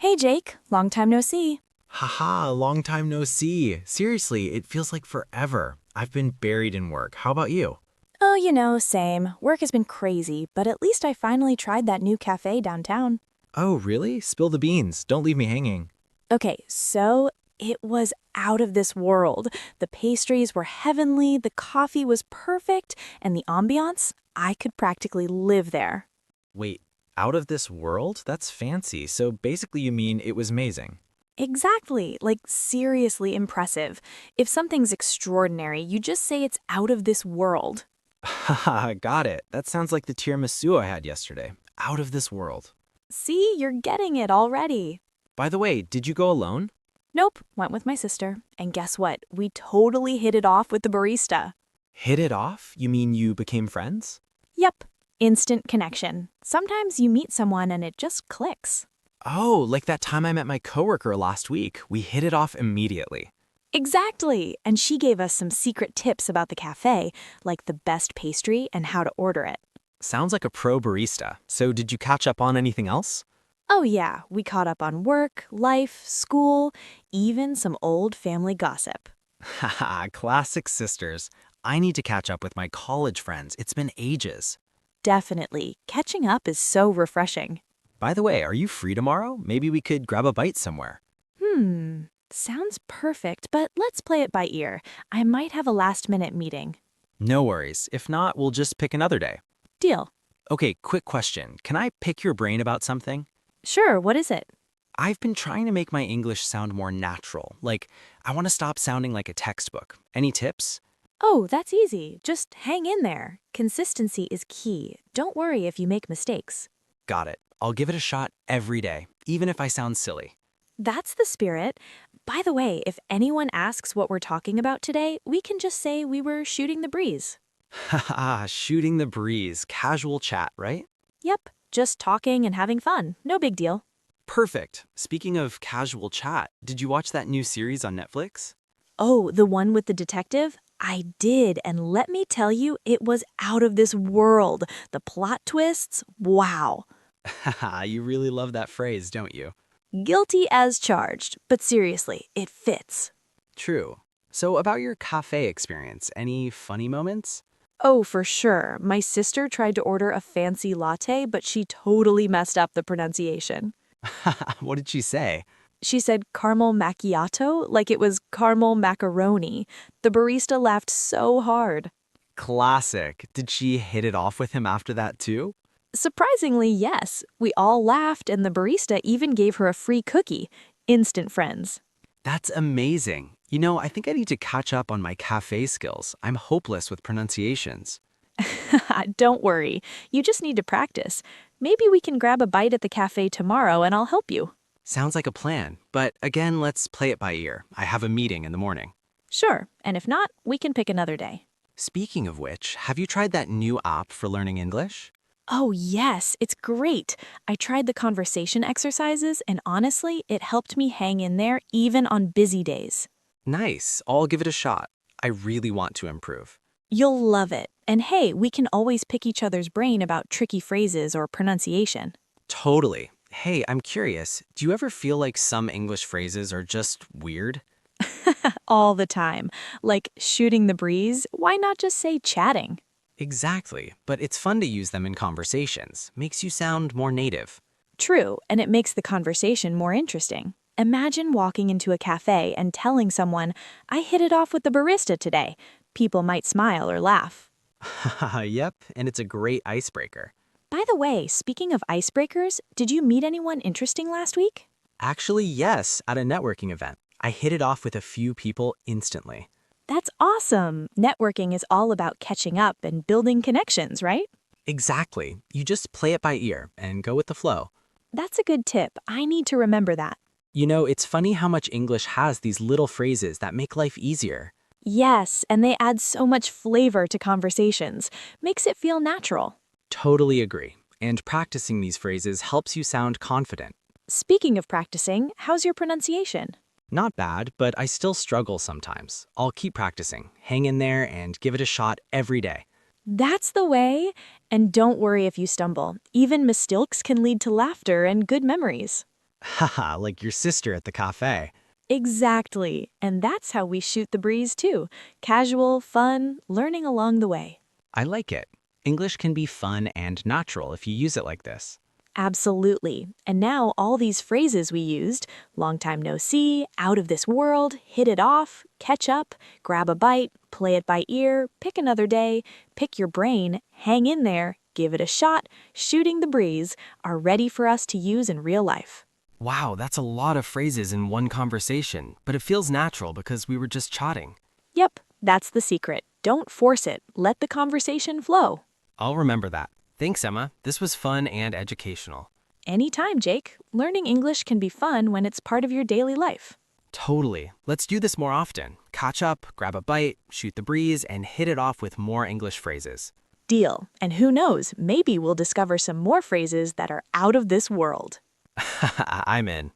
Hey Jake, long time no see. Haha, long time no see. Seriously, it feels like forever. I've been buried in work. How about you? Oh, same. Work has been crazy, but at least I finally tried that new cafe downtown. Oh, really? Spill the beans. Don't leave me hanging. Okay, so it was out of this world. The pastries were heavenly, the coffee was perfect, and the ambiance, I could practically live there. Wait, out of this world? That's fancy. So basically, you mean it was amazing. Exactly, like seriously impressive. If something's extraordinary, you just say it's out of this world. Haha, got it. That sounds like the tiramisu I had yesterday. Out of this world. See, you're getting it already. By the way, did you go alone? Nope, went with my sister. And guess what? We totally hit it off with the barista. Hit it off? You mean you became friends? Yep, instant connection. Sometimes you meet someone and it just clicks. Oh, like that time I met my coworker last week. We hit it off immediately. Exactly. And she gave us some secret tips about the cafe, like the best pastry and how to order it. Sounds like a pro barista. So did you catch up on anything else? Oh, yeah, we caught up on work, life, school, even some old family gossip. Haha, classic sisters. I need to catch up with my college friends. It's been ages. Definitely. Catching up is so refreshing. By the way, are you free tomorrow? Maybe we could grab a bite somewhere. Sounds perfect, but let's play it by ear. I might have a last-minute meeting. No worries. If not, we'll just pick another day. Deal. Okay, quick question. Can I pick your brain about something? Sure, what is it? I've been trying to make my English sound more natural. Like, I want to stop sounding like a textbook. Any tips? Oh, that's easy. Just hang in there. Consistency is key. Don't worry if you make mistakes. Got it. I'll give it a shot every day, even if I sound silly. That's the spirit. By the way, if anyone asks what we're talking about today, we can just say we were shooting the breeze. Haha, shooting the breeze. Casual chat, right? Yep, just talking and having fun. No big deal. Perfect. Speaking of casual chat, did you watch that new series on Netflix? Oh, the one with the detective? I did, and let me tell you, it was out of this world. The plot twists, wow. Haha, you really love that phrase, don't you? Guilty as charged, but seriously, it fits. True. So about your cafe experience, any funny moments? Oh, for sure. My sister tried to order a fancy latte, but she totally messed up the pronunciation. What did she say? She said caramel macchiato like it was caramel macaroni. The barista laughed so hard. Classic. Did she hit it off with him after that too? Surprisingly, yes. We all laughed, and the barista even gave her a free cookie. Instant friends. That's amazing. You know, I think I need to catch up on my cafe skills. I'm hopeless with pronunciations. Don't worry, you just need to practice. Maybe we can grab a bite at the cafe tomorrow and I'll help you. Sounds like a plan. But again, let's play it by ear. I have a meeting in the morning. Sure, and if not, we can pick another day. Speaking of which, have you tried that new app for learning English? Oh, yes, it's great. I tried the conversation exercises, and honestly, it helped me hang in there even on busy days. Nice. I'll give it a shot. I really want to improve. You'll love it. And hey, we can always pick each other's brain about tricky phrases or pronunciation. Totally. Hey, I'm curious. Do you ever feel like some English phrases are just weird? All the time. Like shooting the breeze, why not just say chatting? Exactly. But it's fun to use them in conversations. Makes you sound more native. True, and it makes the conversation more interesting. Imagine walking into a cafe and telling someone, I hit it off with the barista today. People might smile or laugh. Yep, and it's a great icebreaker. By the way, speaking of icebreakers, did you meet anyone interesting last week? Actually, yes, at a networking event. I hit it off with a few people instantly. That's awesome. Networking is all about catching up and building connections, right? Exactly. You just play it by ear and go with the flow. That's a good tip. I need to remember that. You know, it's funny how much English has these little phrases that make life easier. Yes, and they add so much flavor to conversations. Makes it feel natural. Totally agree. And practicing these phrases helps you sound confident. Speaking of practicing, how's your pronunciation? Not bad, but I still struggle sometimes. I'll keep practicing, hang in there, and give it a shot every day. That's the way. And don't worry if you stumble. Even mistakes can lead to laughter and good memories. Haha, like your sister at the cafe. Exactly. And that's how we shoot the breeze, too. Casual, fun, learning along the way. I like it. English can be fun and natural if you use it like this. Absolutely. And now all these phrases we used, long time no see, out of this world, hit it off, catch up, grab a bite, play it by ear, pick another day, pick your brain, hang in there, give it a shot, shooting the breeze, are ready for us to use in real life. Wow, that's a lot of phrases in one conversation, but it feels natural because we were just chatting. Yep, that's the secret. Don't force it. Let the conversation flow. I'll remember that. Thanks, Emma. This was fun and educational. Anytime, Jake. Learning English can be fun when it's part of your daily life. Totally. Let's do this more often. Catch up, grab a bite, shoot the breeze, and hit it off with more English phrases. Deal. And who knows, maybe we'll discover some more phrases that are out of this world. I'm in.